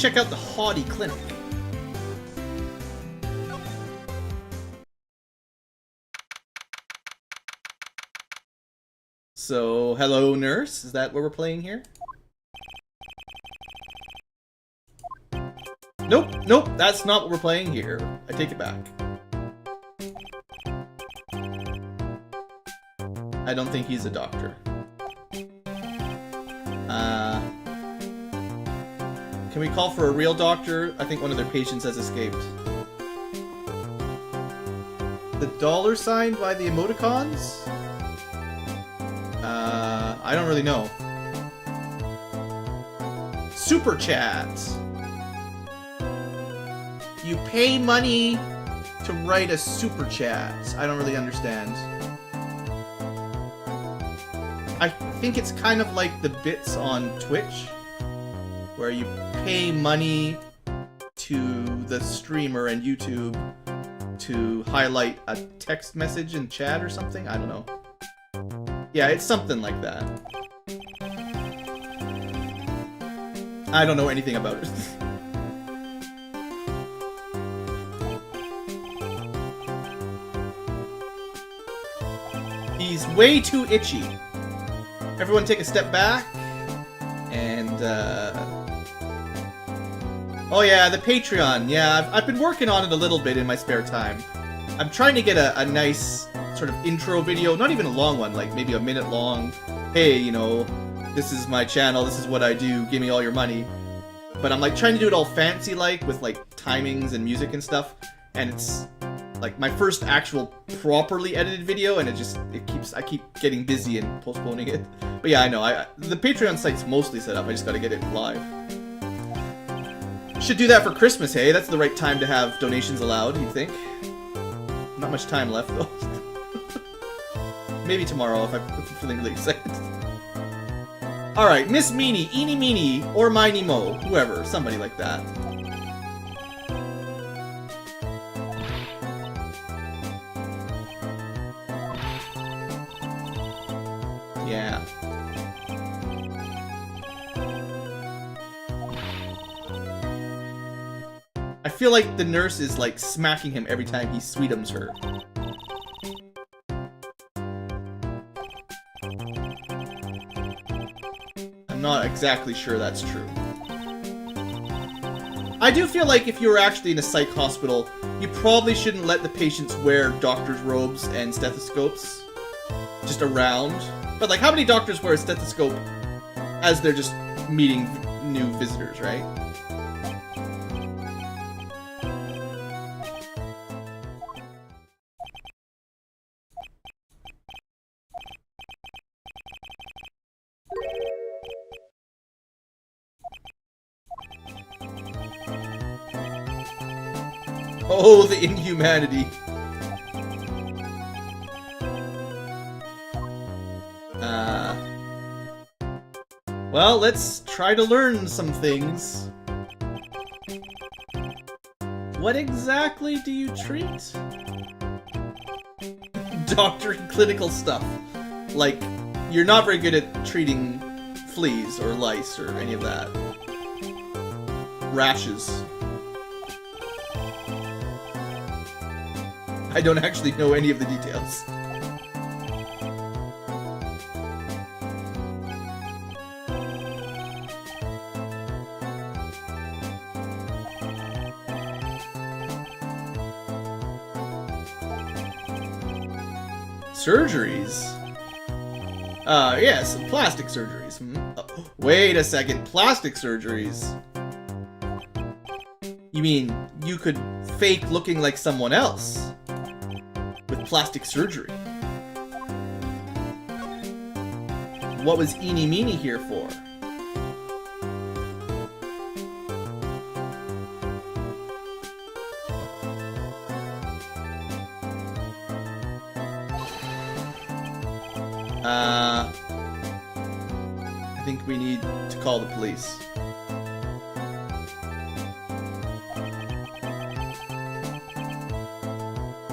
check out the Haughty Clinic. So, hello nurse, is that what we're playing here? Nope, nope, that's not what we're playing here. I take it back. I don't think he's a doctor. Can we call for a real doctor? I think one of their patients has escaped. The dollar sign by the emoticons? I don't really know. Super chat. You pay money to write a super chat. I don't really understand. I think it's kind of like the bits on Twitch, where you pay money to the streamer and YouTube to highlight a text message in chat or something? I don't know. Yeah, it's something like that. I don't know anything about it. He's way too itchy. Everyone take a step back. And, oh yeah, the Patreon. Yeah, I've been working on it a little bit in my spare time. I'm trying to get a nice sort of intro video, not even a long one, like maybe a minute long. Hey, you know, this is my channel, this is what I do, give me all your money. But I'm like trying to do it all fancy like, with like timings and music and stuff. And it's like my first actual properly edited video, and I keep getting busy and postponing it. But yeah, I know, the Patreon site's mostly set up, I just gotta get it live. Should do that for Christmas, hey? That's the right time to have donations allowed, you'd think. Not much time left, though. Maybe tomorrow if I'm feeling really excited. Alright, Miss Meanie, Eenie Meenie, or Miney Mo, whoever, somebody like that. Yeah. I feel like the nurse is like smacking him every time he sweetums her. I'm not exactly sure that's true. I do feel like if you were actually in a psych hospital, you probably shouldn't let the patients wear doctor's robes and stethoscopes just around. But like, how many doctors wear a stethoscope as they're just meeting new visitors, right? Oh, the inhumanity. Well, let's try to learn some things. What exactly do you treat? Doctor and clinical stuff. Like, you're not very good at treating fleas or lice or any of that. Rashes. I don't actually know any of the details. Surgeries? Yes, plastic surgeries. Oh, wait a second, plastic surgeries? You mean you could fake looking like someone else with plastic surgery? What was Eenie Meenie here for? I think we need to call the police.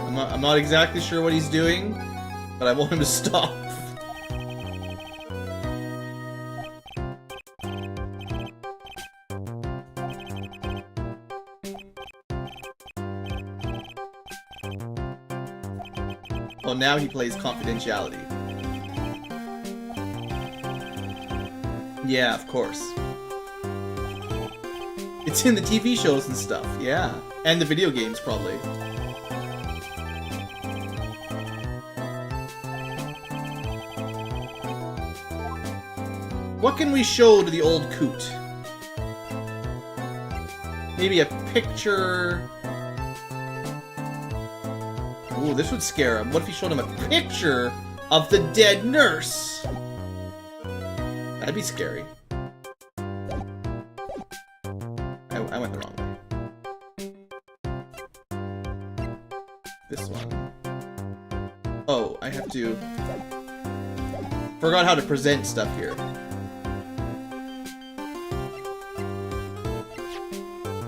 I'm not exactly sure what he's doing, but I want him to stop. Well, now he plays Confidentiality. Yeah, of course. It's in the TV shows and stuff, yeah. And the video games, probably. What can we show to the old coot? Maybe a picture... Ooh, this would scare him. What if he showed him a picture of the dead nurse? That'd be scary. I went the wrong way. This one. Oh, I have to... Forgot how to present stuff here.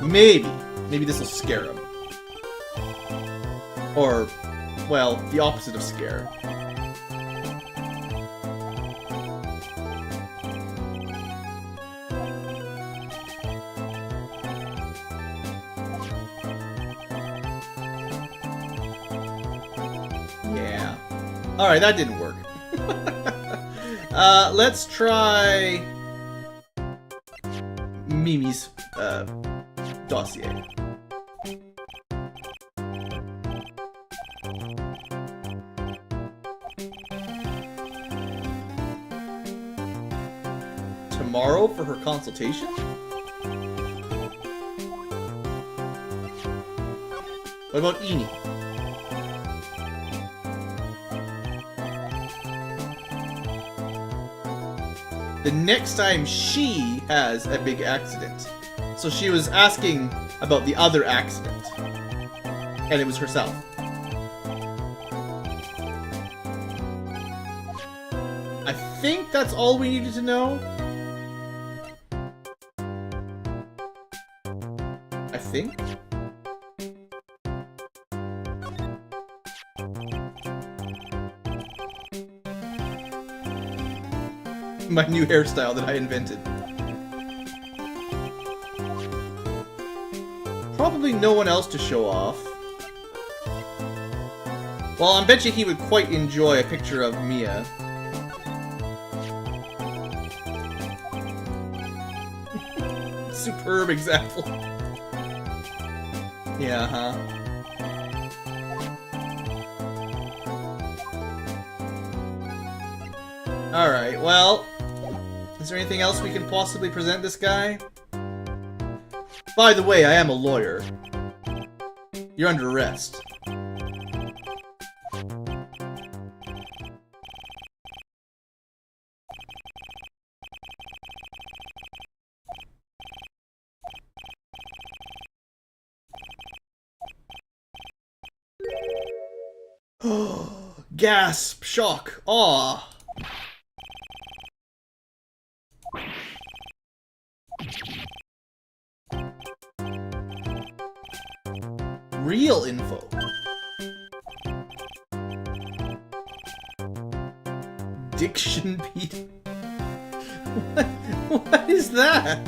Maybe this will scare him. Or, well, the opposite of scare. Yeah. Alright, that didn't work. Let's try... Mimi's, dossier. Tomorrow for her consultation? What about Eni? The next time she has a big accident. So she was asking about the other accident. And it was herself. I think that's all we needed to know. I think. My new hairstyle that I invented. Probably no one else to show off. Well, I bet you he would quite enjoy a picture of Mia. Superb example. Yeah, huh? Alright, well... Is there anything else we can possibly present this guy? By the way, I am a lawyer. You're under arrest. Gasp! Shock! Aw! Real info. Diction beat. What is that?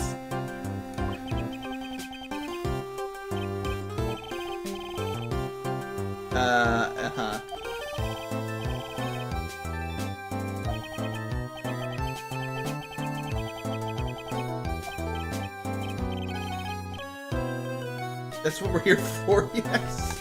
Uh-huh. That's what we're here for, yes.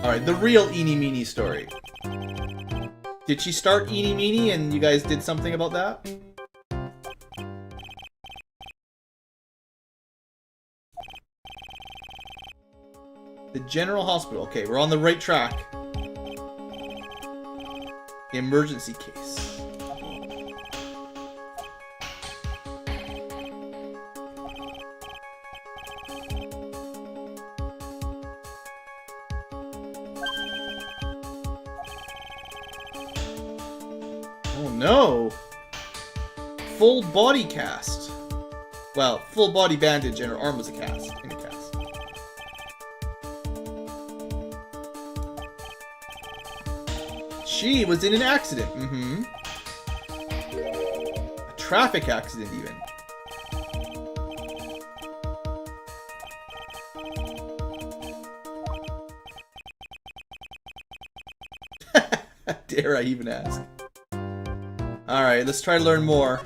Alright, the real Eeny Meeny story. Did she start Eeny Meeny and you guys did something about that? The General Hospital. Okay, we're on the right track. Emergency case. Oh no! Full body cast. Well, full body bandage and her arm was a cast. In a cast. She was in an accident. Mm-hmm. A traffic accident even. Dare I even ask? Alright, let's try to learn more.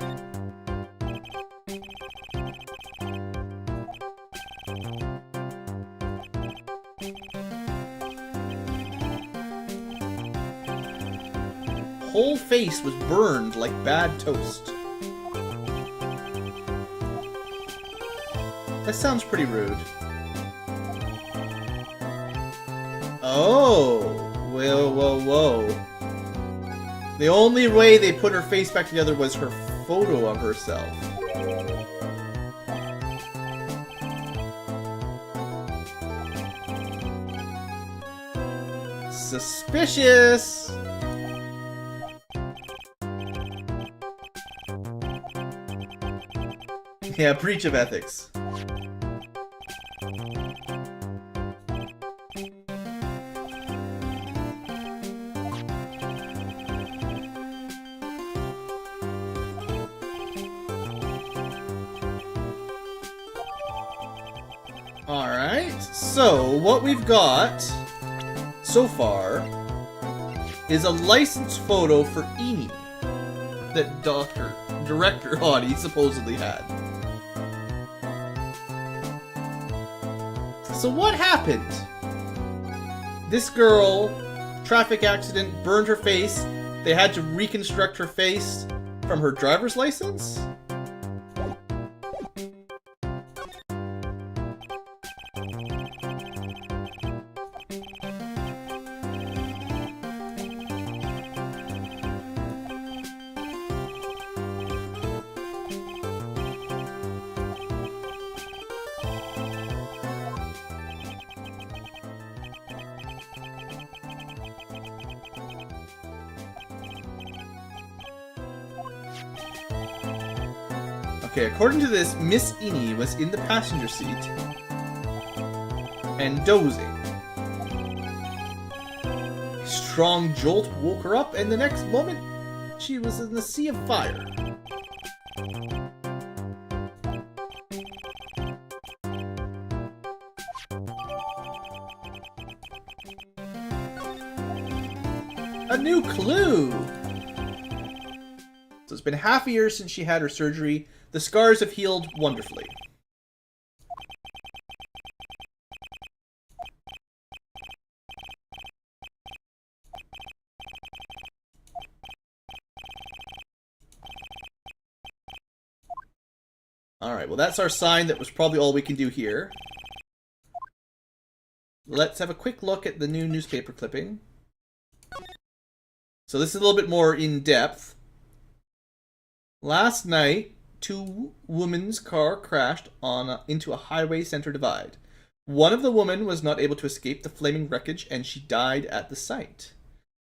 Whole face was burned like bad toast. That sounds pretty rude. Oh, whoa, whoa, whoa. The only way they put her face back together was her photo of herself. Suspicious! Yeah, breach of ethics. Alright, so what we've got so far is a license photo for Eni that Director Audie supposedly had. So what happened? This girl, traffic accident, burned her face. They had to reconstruct her face from her driver's license? Okay, according to this, Miss Eni was in the passenger seat and dozing. A strong jolt woke her up, and the next moment, she was in the sea of fire. A new clue! So it's been half a year since she had her surgery. The scars have healed wonderfully. Alright, well that's our sign. That was probably all we can do here. Let's have a quick look at the new newspaper clipping. So this is a little bit more in-depth. Last night, two women's car crashed into a highway center divide. One of the women was not able to escape the flaming wreckage, and she died at the site.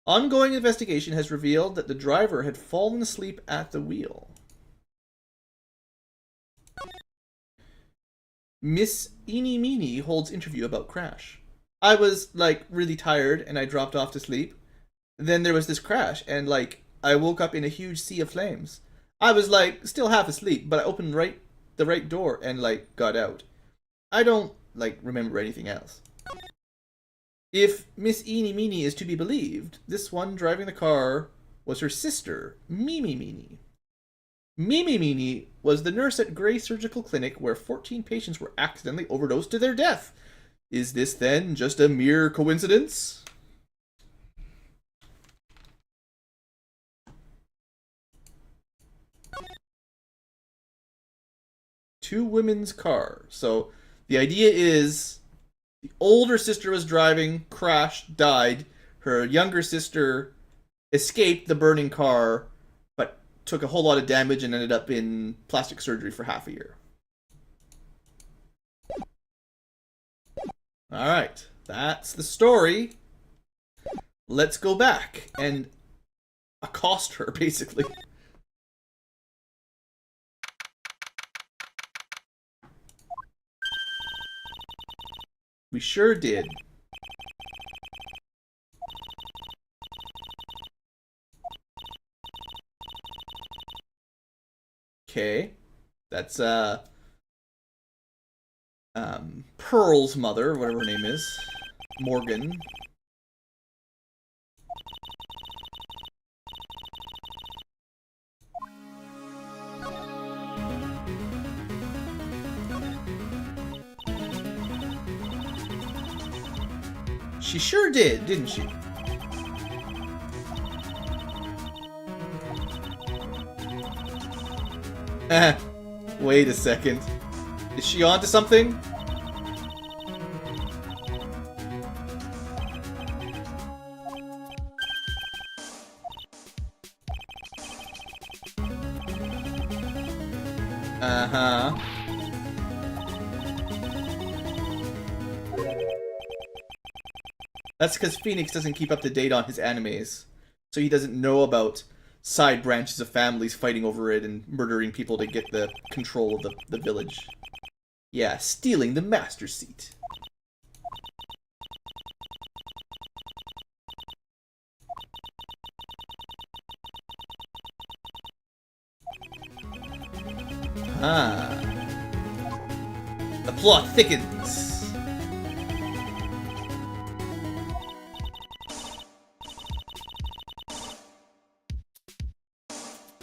Ongoing investigation has revealed that the driver had fallen asleep at the wheel. Miss Eeny Meeny holds interview about crash. I was, really tired, and I dropped off to sleep. Then there was this crash, and, I woke up in a huge sea of flames. I was, still half asleep, but I opened the right door and, got out. I don't, remember anything else. If Miss Eeny Meeny is to be believed, this one driving the car was her sister, Mimi Meeny. Mimi Meeny was the nurse at Gray Surgical Clinic where 14 patients were accidentally overdosed to their death. Is this, then, just a mere coincidence? Two women's car. So the idea is the older sister was driving, crashed, died. Her younger sister escaped the burning car, but took a whole lot of damage and ended up in plastic surgery for half a year. Alright, that's the story. Let's go back and accost her, basically. We sure did. Okay. That's, Pearl's mother, whatever her name is. Morgan. She sure did, didn't she? Wait a second. Is she onto something? Uh-huh. That's because Phoenix doesn't keep up to date on his animes. So he doesn't know about side branches of families fighting over it and murdering people to get the control of the village. Yeah, stealing the master seat. Ah. The plot thickens.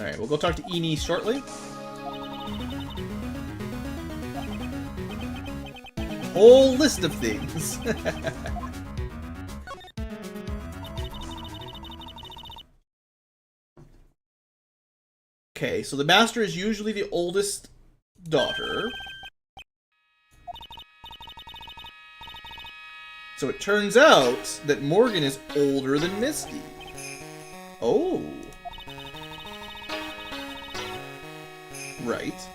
Alright, we'll go talk to Eni shortly. Whole list of things. Okay, so the master is usually the oldest daughter. So it turns out that Morgan is older than Misty. Oh. Right.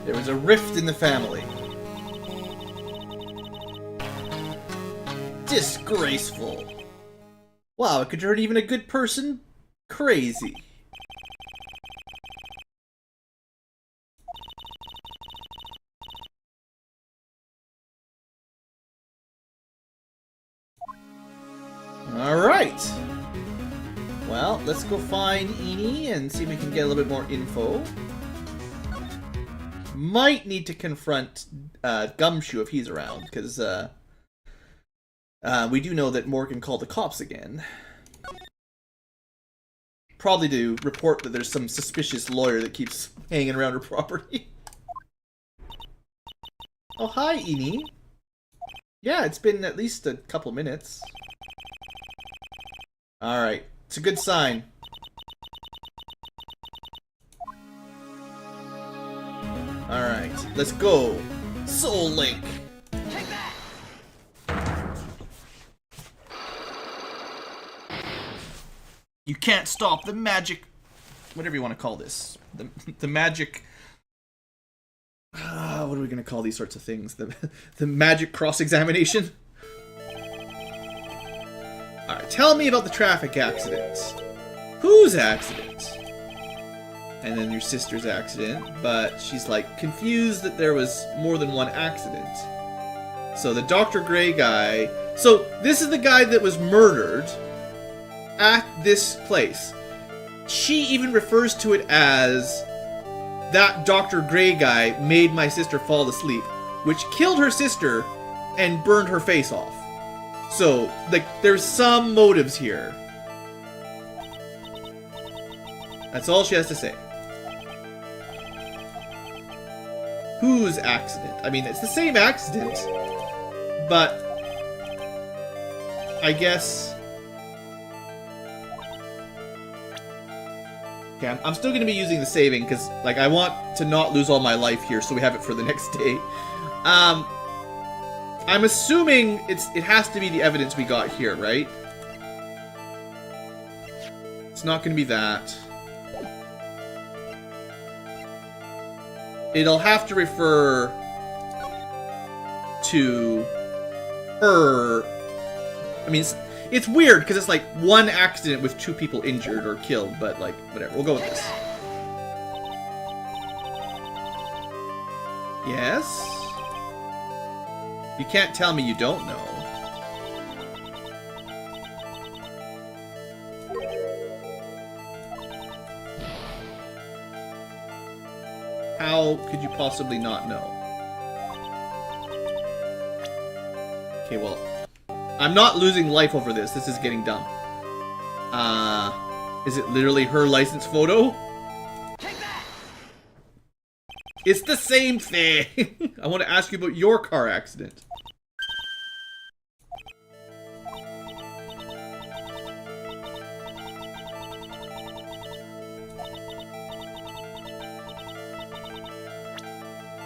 There was a rift in the family. Disgraceful. Wow, it could turn even a good person crazy. Alright. Well, let's go find Eni and see if we can get a little bit more info. Might need to confront Gumshoe if he's around, because we do know that Morgan called the cops again. Probably to report that there's some suspicious lawyer that keeps hanging around her property. Oh, hi, Eni. Yeah, it's been at least a couple minutes. Alright, it's a good sign. Alright, let's go. Soul Link. Take that. You can't stop the magic, whatever you want to call this. The magic. What are we gonna call these sorts of things? The magic cross-examination. Alright, tell me about the traffic accident. Whose accident? And then your sister's accident, but she's like confused that there was more than one accident. So the Dr. Gray guy, so this is the guy that was murdered at this place. She even refers to it as that Dr. Gray guy made my sister fall asleep, which killed her sister and burned her face off. So, like, there's some motives here. That's all she has to say. Whose accident? I mean, it's the same accident, but I guess. Okay, I'm still going to be using the saving because, like, I want to not lose all my life here, so we have it for the next day. I'm assuming it has to be the evidence we got here, right? It's not going to be that. It'll have to refer to her. I mean, It's weird, because it's like one accident with 2 people injured or killed, but like, whatever. We'll go with this. Yes? You can't tell me you don't know. How could you possibly not know? Okay, well, I'm not losing life over this. This is getting dumb. Is it literally her license photo? Take that! It's the same thing! I want to ask you about your car accident.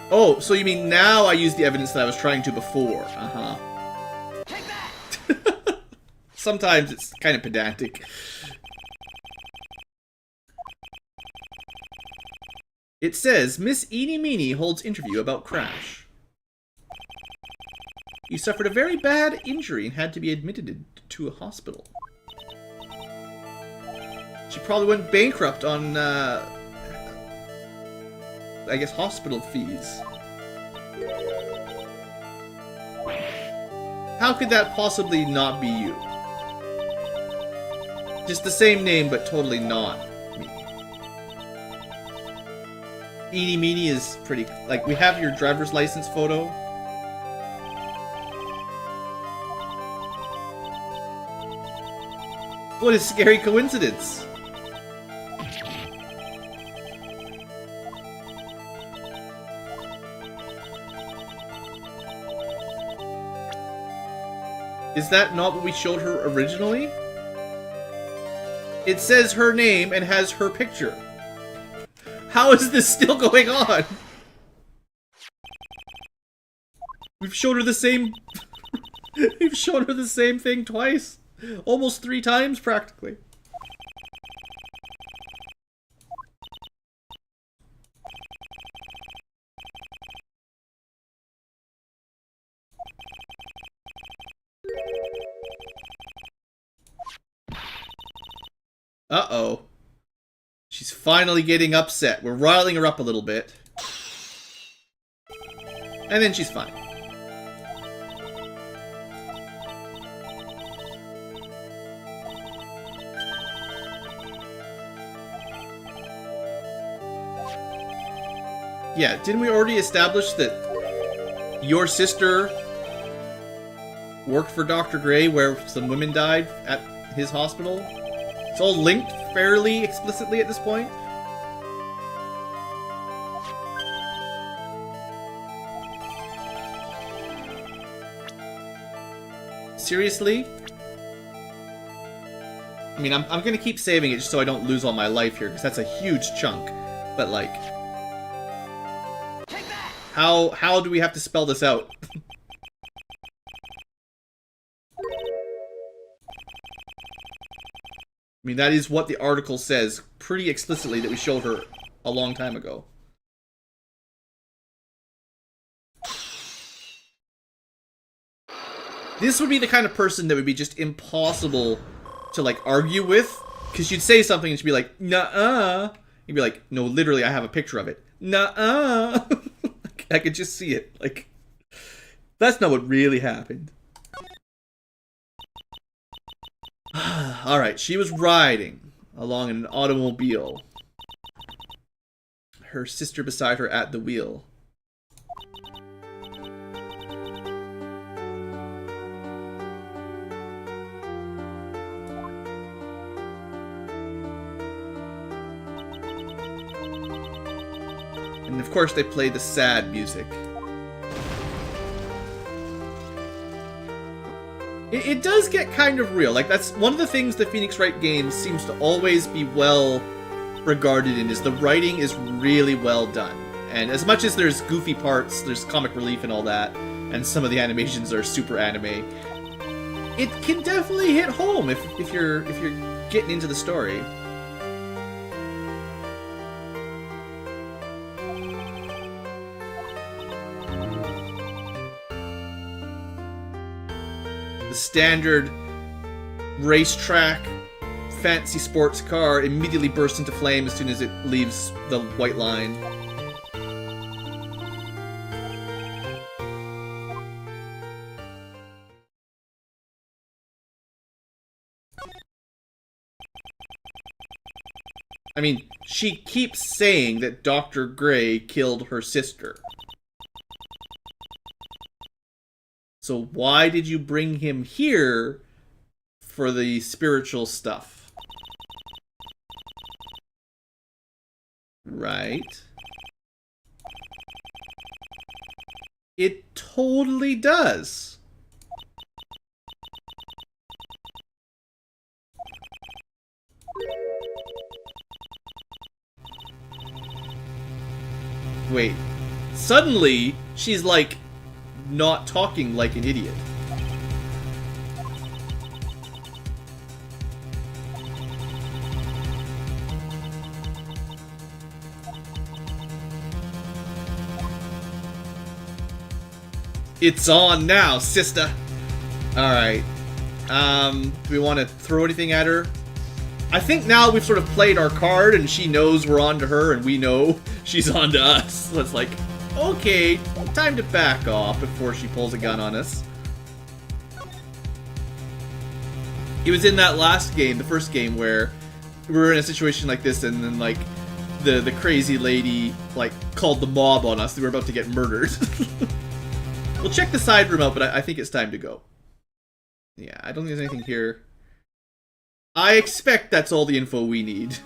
Oh, so you mean now I use the evidence that I was trying to before? Uh-huh. Take that! Sometimes it's kind of pedantic. It says, Miss Eenie Meenie holds interview about crash. You suffered a very bad injury and had to be admitted to a hospital. She probably went bankrupt on, I guess, hospital fees. How could that possibly not be you? Just the same name, but totally not me. Eenie Meenie is pretty... Like, we have your driver's license photo. What a scary coincidence! Is that not what we showed her originally? It says her name and has her picture. How is this still going on? We've shown her the same... We've shown her the same thing twice. Almost 3 times, practically. Uh-oh. She's finally getting upset. We're riling her up a little bit. And then she's fine. Yeah, didn't we already establish that your sister worked for Dr. Gray where some women died at his hospital? It's all linked fairly explicitly at this point. Seriously? I mean, I'm gonna keep saving it just so I don't lose all my life here, because that's a huge chunk. But, like... How do we have to spell this out? I mean, that is what the article says pretty explicitly that we showed her a long time ago. This would be the kind of person that would be just impossible to, like, argue with. Because you'd say something and she'd be like, nuh-uh. You'd be like, no, literally, I have a picture of it. Nuh-uh. I could just see it. Like, that's not what really happened. Alright, she was riding along in an automobile. Her sister beside her at the wheel. And of course they play the sad music. It does get kind of real. Like, that's one of the things the Phoenix Wright games seems to always be well regarded in, is the writing is really well done. And as much as there's goofy parts, there's comic relief and all that, and some of the animations are super anime, it can definitely hit home if you're getting into the story. Standard racetrack fancy sports car immediately bursts into flame as soon as it leaves the white line. I mean, she keeps saying that Dr. Gray killed her sister. So why did you bring him here for the spiritual stuff? Right. It totally does. Wait. Suddenly, she's like, not talking like an idiot. It's on now, sister. Alright. Do we want to throw anything at her? I think now we've sort of played our card and she knows we're on to her and we know she's on to us. So it's like, okay, time to back off before she pulls a gun on us. It was in that last game, the first game, where we were in a situation like this and then like the crazy lady like called the mob on us. They were about to get murdered. We'll check the side room out, but I think it's time to go. Yeah, I don't think there's anything here. I expect that's all the info we need.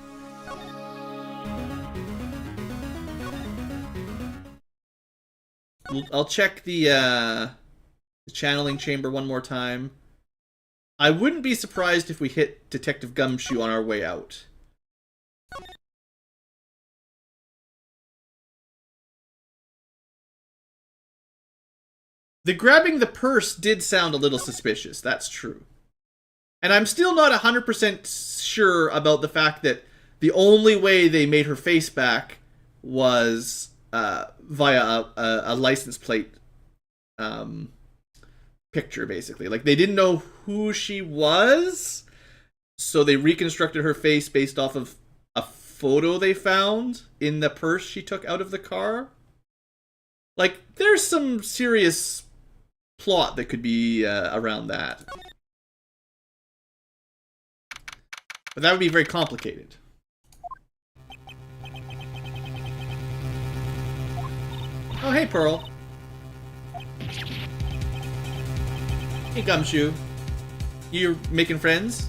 I'll check the channeling chamber one more time. I wouldn't be surprised if we hit Detective Gumshoe on our way out. The grabbing the purse did sound a little suspicious, that's true. And I'm still not 100% sure about the fact that the only way they made her face back was via a license plate picture, basically. Like, they didn't know who she was, so they reconstructed her face based off of a photo they found in the purse she took out of the car. Like, there's some serious plot that could be around that. But that would be very complicated. Oh, hey, Pearl. Hey, Gumshoe. You making friends?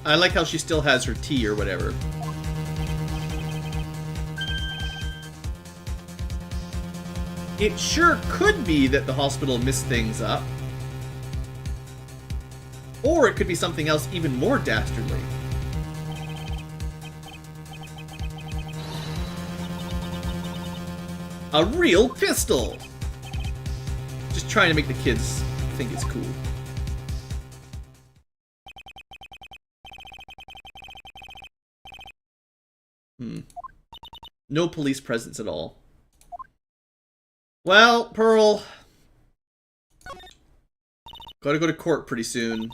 I like how she still has her tea or whatever. It sure could be that the hospital messed things up. Or it could be something else even more dastardly. A real pistol! Just trying to make the kids think it's cool. No police presence at all. Well, Pearl. Gotta go to court pretty soon.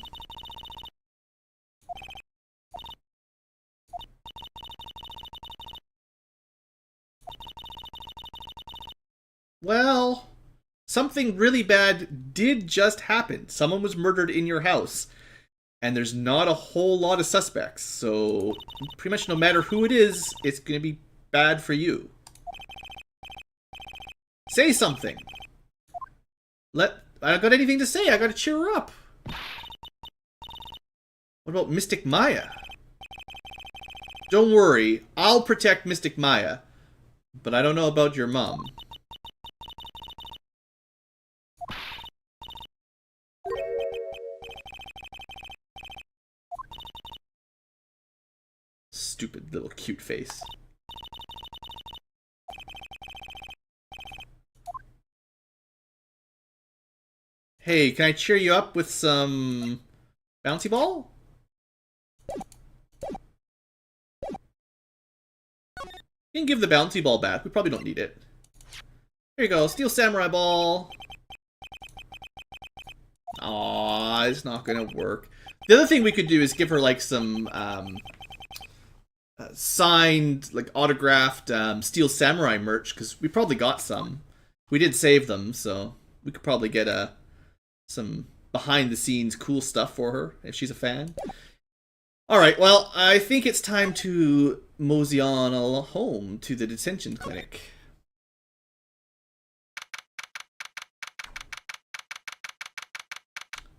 Well, something really bad did just happen. Someone was murdered in your house. And there's not a whole lot of suspects. So, pretty much no matter who it is, it's gonna be bad for you. Say something. I don't got anything to say. I gotta cheer her up. What about Mystic Maya? Don't worry. I'll protect Mystic Maya. But I don't know about your mom. Stupid little cute face. Hey, can I cheer you up with some bouncy ball? can give the bouncy ball back. We probably don't need it. Here you go. Steel Samurai Ball. Aw, it's not gonna work. The other thing we could do is give her, like, some, signed, like, autographed, Steel Samurai merch, because we probably got some. We did save them, so we could probably get, some behind-the-scenes cool stuff for her, if she's a fan. Alright, well, I think it's time to mosey on home to the detention clinic.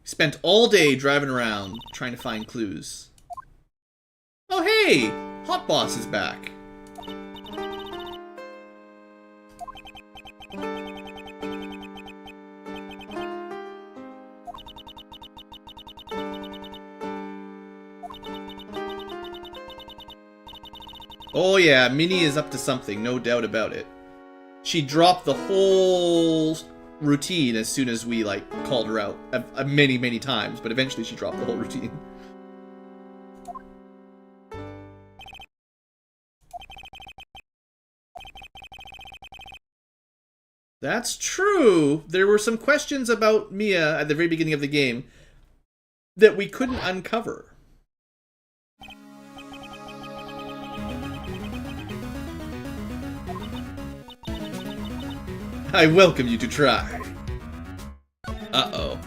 Spent all day driving around trying to find clues. Oh hey! Hot Boss is back. Oh yeah, Minnie is up to something, no doubt about it. She dropped the whole routine as soon as we, like, called her out many, many times, but eventually she dropped the whole routine. That's true. There were some questions about Mia at the very beginning of the game that we couldn't uncover. I welcome you to try. Uh-oh.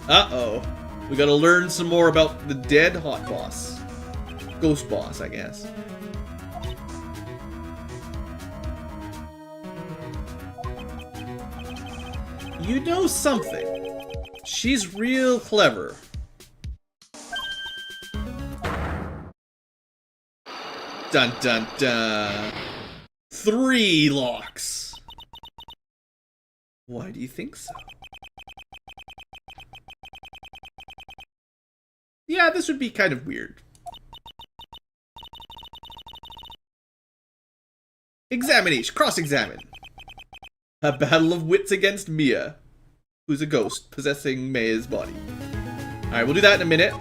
Uh-oh. We gotta learn some more about the dead Hot Boss. Ghost Boss, I guess. You know something. She's real clever. Dun dun dun. 3 locks. Why do you think so? Yeah, this would be kind of weird. Examination. Cross-examine. A battle of wits against Mia, who's a ghost possessing Maya's body. Alright, we'll do that in a minute.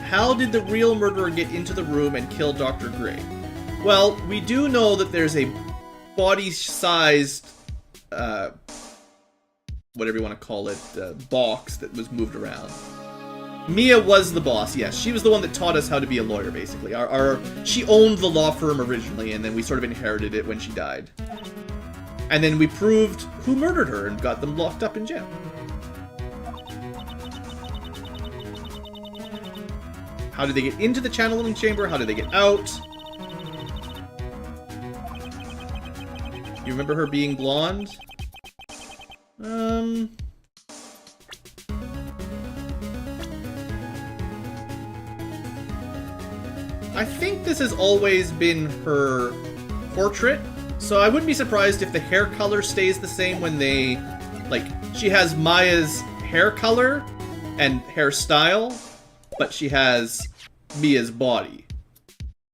How did the real murderer get into the room and kill Dr. Gray? Well, we do know that there's a body-sized, whatever you want to call it, box that was moved around. Mia was the boss, yes. She was the one that taught us how to be a lawyer, basically. She owned the law firm originally, and then we sort of inherited it when she died. And then we proved who murdered her and got them locked up in jail. How did they get into the channeling chamber? How did they get out? You remember her being blonde? I think this has always been her portrait, so I wouldn't be surprised if the hair color stays the same when they... Like, she has Maya's hair color and hairstyle, but she has Mia's body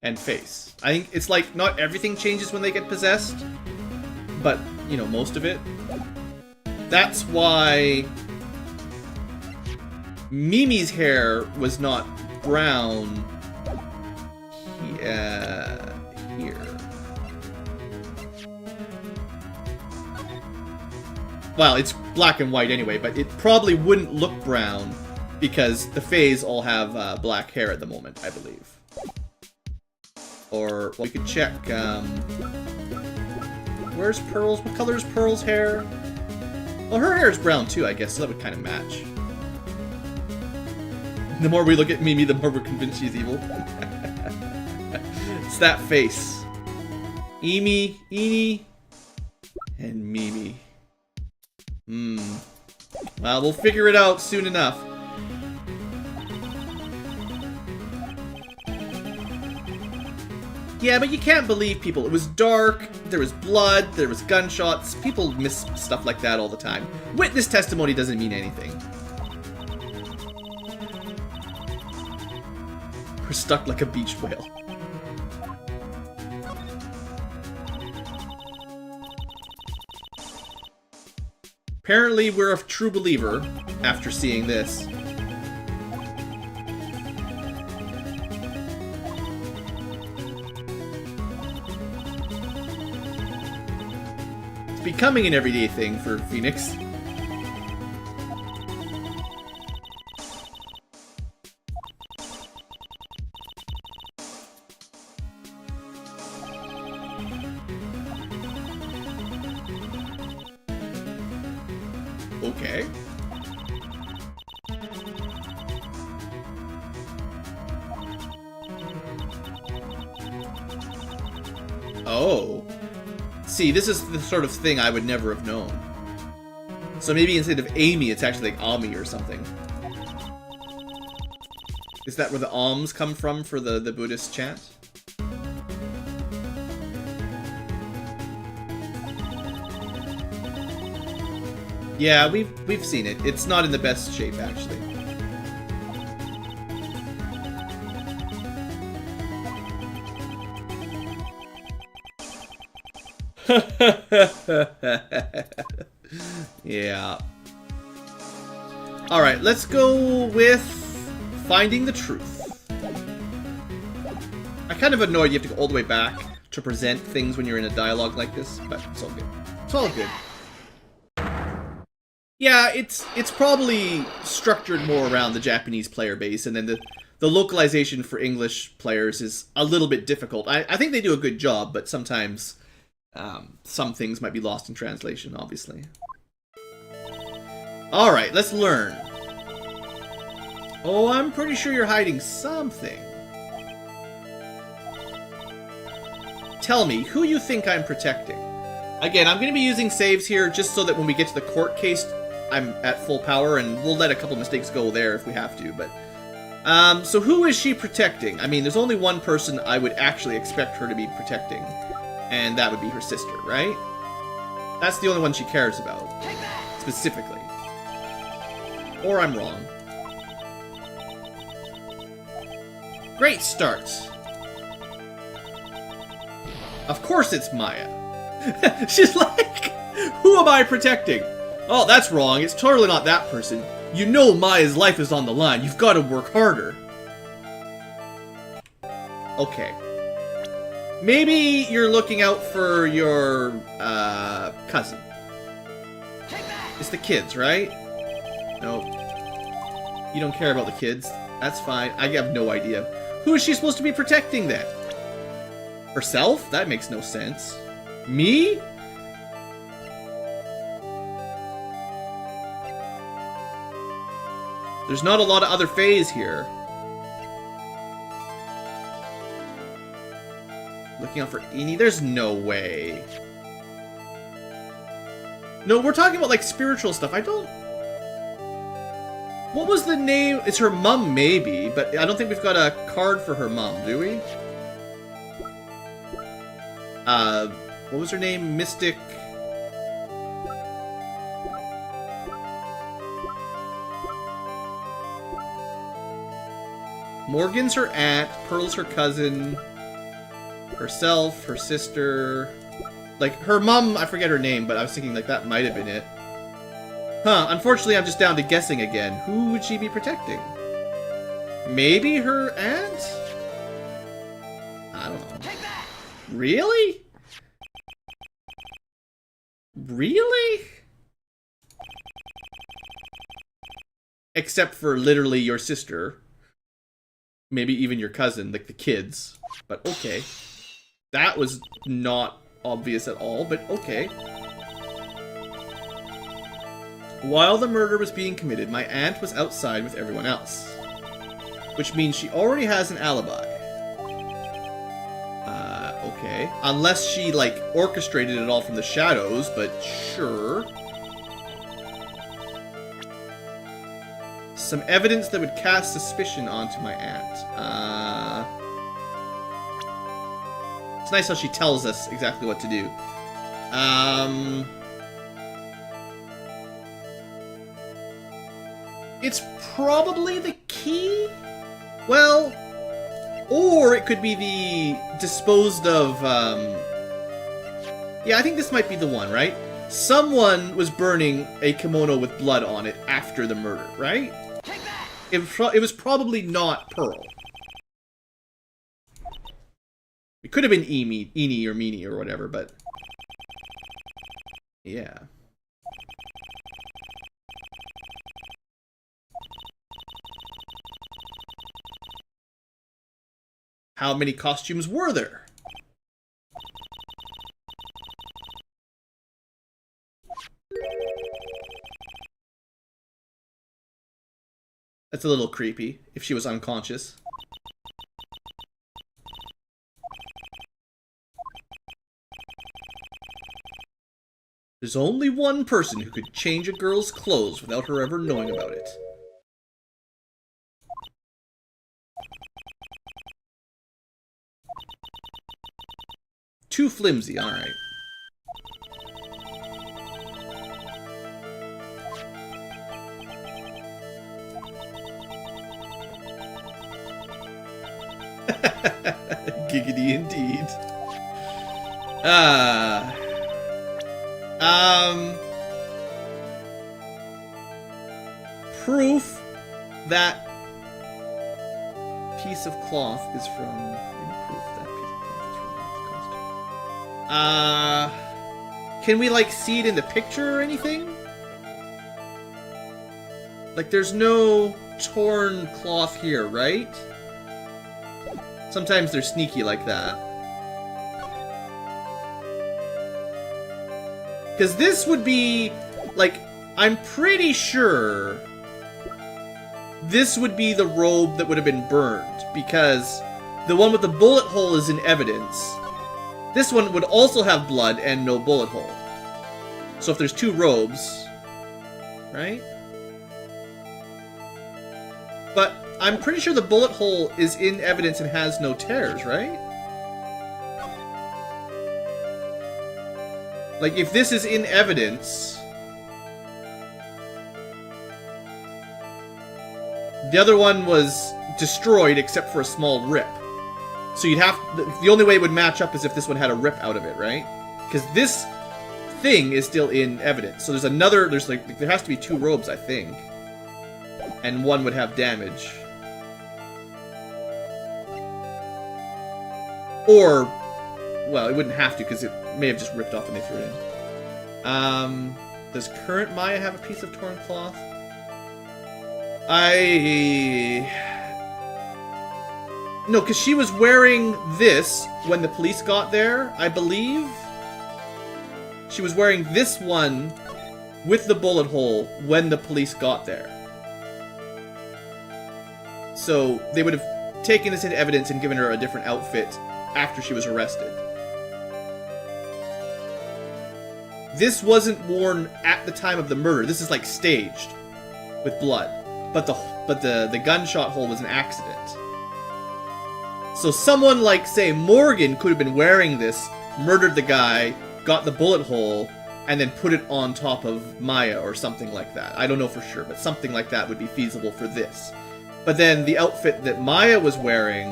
and face. I think it's like, not everything changes when they get possessed, but, you know, most of it. That's why Mimi's hair was not brown here. Well, it's black and white anyway, but it probably wouldn't look brown because the Fays all have black hair at the moment, I believe. Or, well, we could check, where's Pearl's? What color is Pearl's hair? Well, her hair is brown too, I guess, so that would kind of match. The more we look at Mimi, the more we're convinced she's evil. It's that face. Amy, Eenie, and Mimi. Well, we'll figure it out soon enough. Yeah, but you can't believe people. It was dark, there was blood, there was gunshots. People miss stuff like that all the time. Witness testimony doesn't mean anything. We're stuck like a beach whale. Apparently, we're a true believer after seeing this. becoming an everyday thing for Phoenix. Okay. Oh. See, this is the sort of thing I would never have known. So maybe instead of Amy, it's actually like Ami or something. Is that where the alms come from for the Buddhist chant? Yeah, we've seen it. It's not in the best shape, actually. Yeah. Alright, let's go with finding the truth. I'm kind of annoyed you have to go all the way back to present things when you're in a dialogue like this, but it's all good. It's all good. Yeah, it's probably structured more around the Japanese player base, and then the localization for English players is a little bit difficult. I think they do a good job, but sometimes some things might be lost in translation, obviously. Alright, let's learn. Oh, I'm pretty sure you're hiding something. Tell me, who you think I'm protecting? Again, I'm going to be using saves here just so that when we get to the court case, I'm at full power, and we'll let a couple mistakes go there if we have to, but... so who is she protecting? I mean, there's only one person I would actually expect her to be protecting, and that would be her sister, right? That's the only one she cares about, specifically. Or I'm wrong. Great start! Of course it's Maya. She's like, who am I protecting? Oh, that's wrong. It's totally not that person. You know Maya's life is on the line. You've got to work harder. Okay. Maybe you're looking out for your, cousin. It's the kids, right? Nope. You don't care about the kids. That's fine. I have no idea. Who is she supposed to be protecting, then? Herself? That makes no sense. Me? There's not a lot of other Fays here. Looking out for Ini? There's no way. No, we're talking about, like, spiritual stuff. I don't... What was the name? It's her mum, maybe, but I don't think we've got a card for her mum, do we? What was her name? Mystic... Morgan's her aunt, Pearl's her cousin, herself, her sister... Like, her mom, I forget her name, but I was thinking, like, that might have been it. Huh, unfortunately I'm just down to guessing again. Who would she be protecting? Maybe her aunt? I don't know. Really? Really? Except for literally your sister. Maybe even your cousin, like the kids. But okay. That was not obvious at all, but okay. While the murder was being committed, my aunt was outside with everyone else. Which means she already has an alibi. Okay. Unless she, like, orchestrated it all from the shadows, but sure. Some evidence that would cast suspicion onto my aunt. It's nice how she tells us exactly what to do. It's probably the key? Well, or it could be the disposed of, yeah, I think this might be the one, right? Someone was burning a kimono with blood on it after the murder, right? It was probably not Pearl. It could have been Ini or Meanie or whatever, but... Yeah. How many costumes were there? That's a little creepy, if she was unconscious. There's only one person who could change a girl's clothes without her ever knowing about it. Too flimsy, alright. Giggity indeed. Proof that piece of cloth is from... Proof that piece of cloth is from Wright's costume. Can we, like, see it in the picture or anything? Like, there's no torn cloth here, right? Sometimes they're sneaky like that. Because this would be, like, I'm pretty sure this would be the robe that would have been burned, because the one with the bullet hole is in evidence. This one would also have blood and no bullet hole. So if there's two robes, right? But I'm pretty sure the bullet hole is in evidence and has no tears, right? Like, if this is in evidence... The other one was destroyed except for a small rip. So you'd have... The only way it would match up is if this one had a rip out of it, right? Because this thing is still in evidence. So there's another... There's like... There has to be two robes, I think. And one would have damage. Or... Well, it wouldn't have to, because it may have just ripped off when they threw it in. Does current Maya have a piece of torn cloth? No, because she was wearing this when the police got there, I believe. She was wearing this one with the bullet hole when the police got there. So they would have taken this into evidence and given her a different outfit after she was arrested. This wasn't worn at the time of the murder. This is like staged with blood. But the gunshot hole was an accident. So someone like, say, Morgan could have been wearing this, murdered the guy, got the bullet hole, and then put it on top of Maya or something like that. I don't know for sure, but something like that would be feasible for this. But then the outfit that Maya was wearing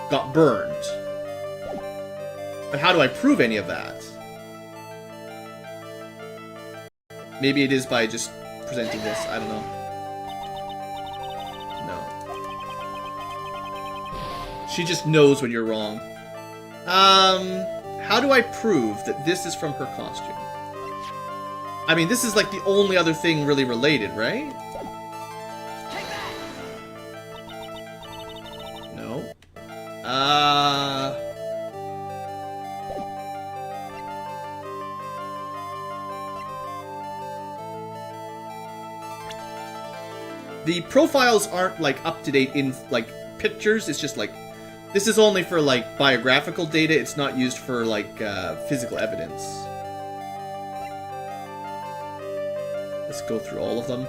got burned. But how do I prove any of that? Maybe it is by just presenting this, I don't know. No. She just knows when you're wrong. How do I prove that this is from her costume? I mean, this is like the only other thing really related, right? No. The profiles aren't, like, up-to-date in, like, pictures. It's just, like, this is only for, like, biographical data. It's not used for, like, physical evidence. Let's go through all of them.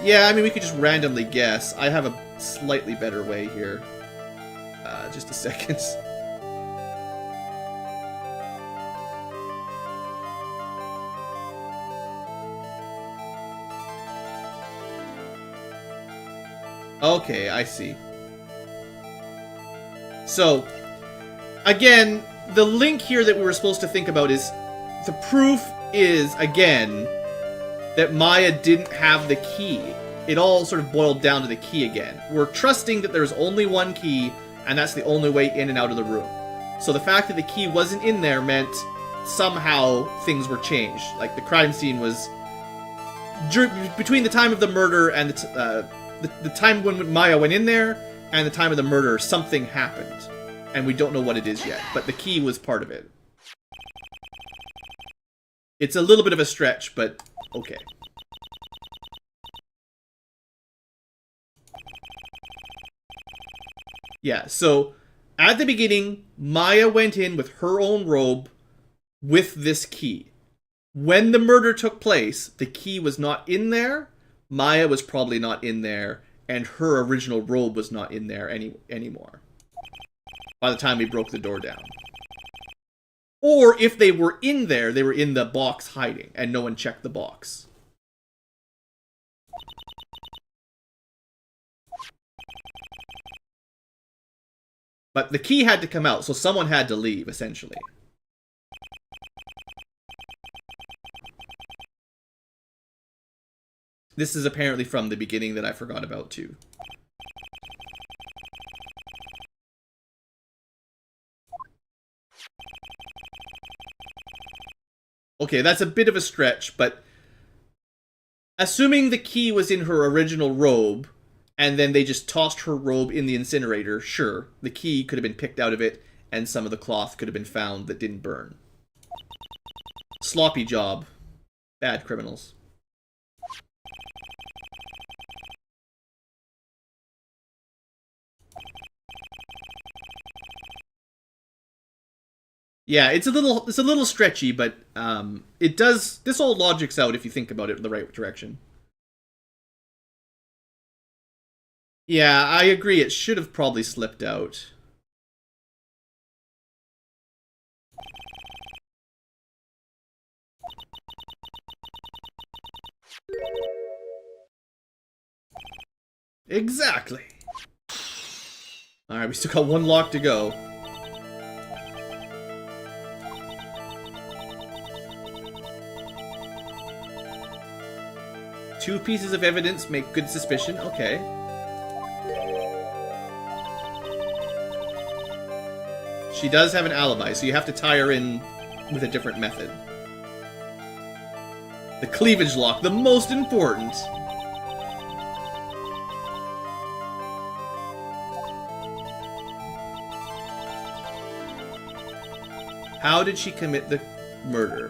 Yeah, I mean, we could just randomly guess. I have a slightly better way here. Just a second. Okay, I see. So, again, the link here that we were supposed to think about is... The proof is, again, that Maya didn't have the key. It all sort of boiled down to the key again. We're trusting that there's only one key, and that's the only way in and out of the room. So the fact that the key wasn't in there meant somehow things were changed. Like the crime scene was between the time of the murder and the time when Maya went in there and the time of the murder, something happened, and we don't know what it is yet. But the key was part of it. It's a little bit of a stretch, but okay. Yeah, so at the beginning, Maya went in with her own robe with this key. When the murder took place, the key was not in there, Maya was probably not in there, and her original robe was not in there anymore by the time we broke the door down. Or if they were in there, they were in the box hiding, and no one checked the box. But the key had to come out, so someone had to leave, essentially. This is apparently from the beginning that I forgot about, too. Okay, that's a bit of a stretch, but assuming the key was in her original robe, and then they just tossed her robe in the incinerator, sure, the key could have been picked out of it, and some of the cloth could have been found that didn't burn. Sloppy job. Bad criminals. Yeah, it's a little stretchy, but it does, this all logics out if you think about it in the right direction. Yeah, I agree. It should have probably slipped out. Exactly. Alright, we still got one lock to go. Two pieces of evidence make good suspicion. Okay. She does have an alibi, so you have to tie her in with a different method. The cleavage lock, the most important. How did she commit the murder?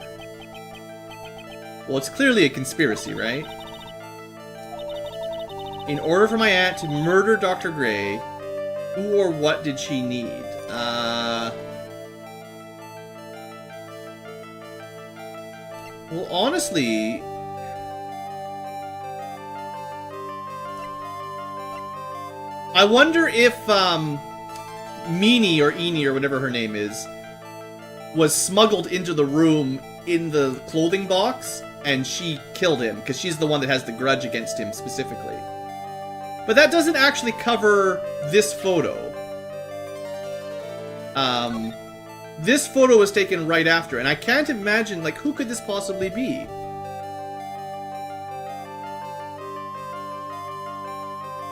Well, it's clearly a conspiracy, right? In order for my aunt to murder Dr. Gray, who or what did she need? Well, honestly... I wonder if, Meanie or Eenie or whatever her name is, was smuggled into the room in the clothing box, and she killed him, because she's the one that has the grudge against him specifically. But that doesn't actually cover this photo. This photo was taken right after, and I can't imagine, like, who could this possibly be?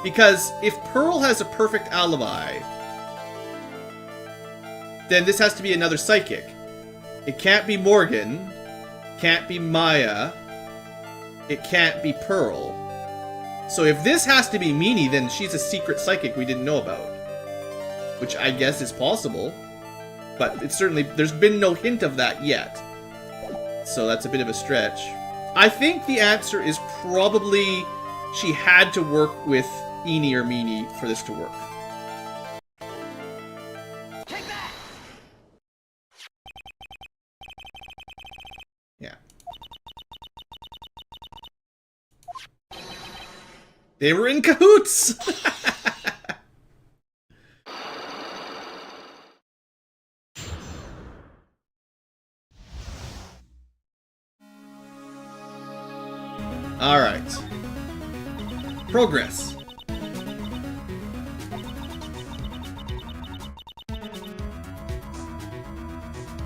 Because if Pearl has a perfect alibi, then this has to be another psychic. It can't be Morgan, can't be Maya, it can't be Pearl. So if this has to be Meanie, then she's a secret psychic we didn't know about. Which I guess is possible. But it's certainly, there's been no hint of that yet. So that's a bit of a stretch. I think the answer is probably she had to work with Eenie or Meanie for this to work. Yeah. They were in cahoots! Alright. Progress.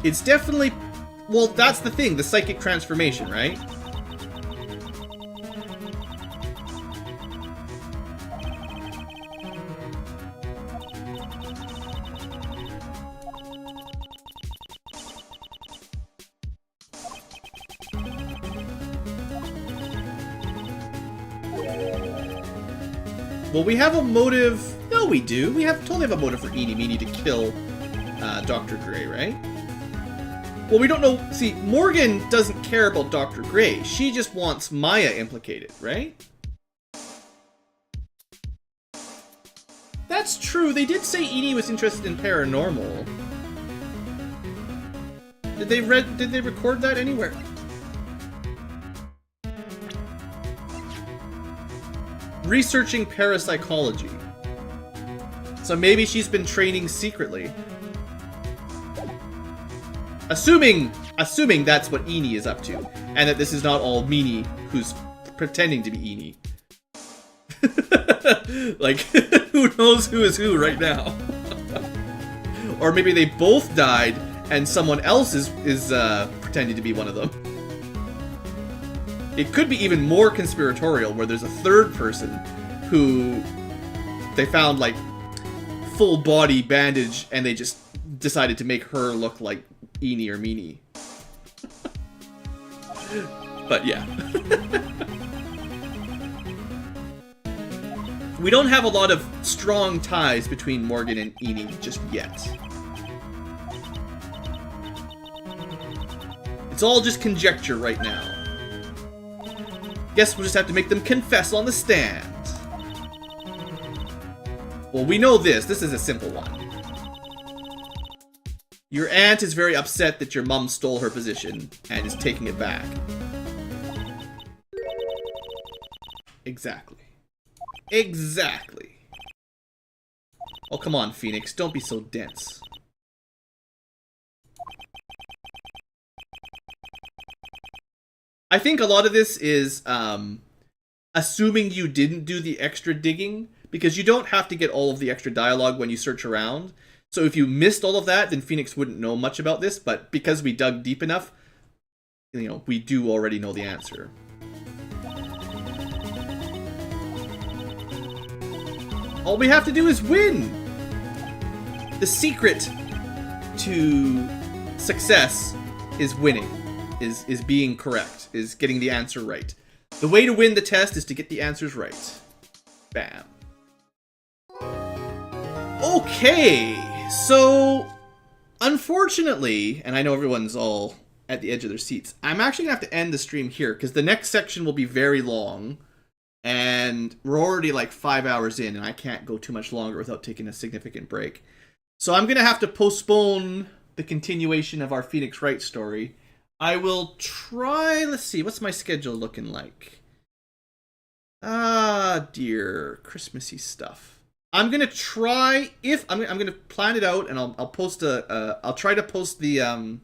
It's definitely... Well, that's the thing, the psychic transformation, right? Well, we have a motive. No, we do. We totally have a motive for Eenie Meenie to kill Dr. Gray, right? Well, we don't know. See, Morgan doesn't care about Dr. Gray. She just wants Maya implicated, right? That's true. They did say Eenie was interested in paranormal. Did they record that anywhere? Researching parapsychology. So maybe she's been training secretly. Assuming that's what Eenie is up to, and that this is not all Meanie who's pretending to be Eenie. Like, who knows who is who right now? Or maybe they both died, and someone else is pretending to be one of them. It could be even more conspiratorial, where there's a third person who they found, like, full body bandage, and they just decided to make her look like Eenie or Meanie. But yeah. We don't have a lot of strong ties between Morgan and Eenie just yet. It's all just conjecture right now. Guess we'll just have to make them confess on the stand. Well, we know this. This is a simple one. Your aunt is very upset that your mom stole her position and is taking it back. Exactly. Exactly. Oh, come on, Phoenix. Don't be so dense. I think a lot of this is assuming you didn't do the extra digging, because you don't have to get all of the extra dialogue when you search around. So if you missed all of that, then Phoenix wouldn't know much about this, but because we dug deep enough, you know, we do already know the answer. All we have to do is win! The secret to success is winning, is being correct, is getting the answer right. The way to win the test is to get the answers right. Bam. Okay, so unfortunately, and I know everyone's all at the edge of their seats, I'm actually gonna have to end the stream here because the next section will be very long. And we're already like 5 hours in, and I can't go too much longer without taking a significant break. So I'm going to have to postpone the continuation of our Phoenix Wright story. I will try, let's see, what's my schedule looking like? Ah, dear, Christmassy stuff. I'm going to try, I'm going to plan it out, and I'll post I'll try to post the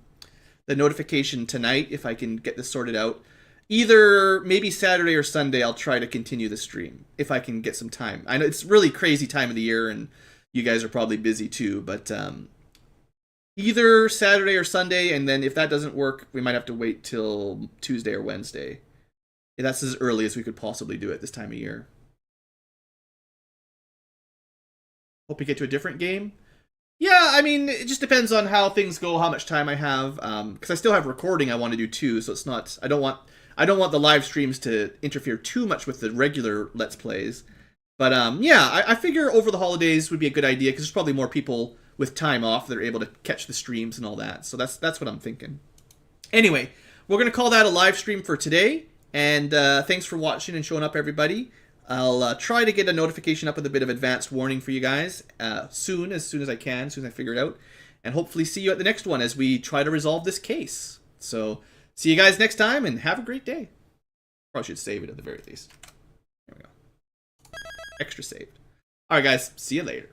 notification tonight if I can get this sorted out. Either maybe Saturday or Sunday, I'll try to continue the stream if I can get some time. I know it's really crazy time of the year, and you guys are probably busy too. But either Saturday or Sunday, and then if that doesn't work, we might have to wait till Tuesday or Wednesday. And that's as early as we could possibly do it this time of year. Hope we get to a different game. Yeah, I mean, it just depends on how things go, how much time I have. Because I still have recording I want to do too, so it's not. I don't want the live streams to interfere too much with the regular Let's Plays. But yeah, I figure over the holidays would be a good idea because there's probably more people with time off that are able to catch the streams and all that. So that's what I'm thinking. Anyway, we're going to call that a live stream for today. And thanks for watching and showing up, everybody. I'll try to get a notification up with a bit of advanced warning for you guys as soon as I can, as soon as I figure it out. And hopefully see you at the next one as we try to resolve this case. So see you guys next time, and have a great day. Probably should save it at the very least. There we go. Extra saved. Alright guys, see you later.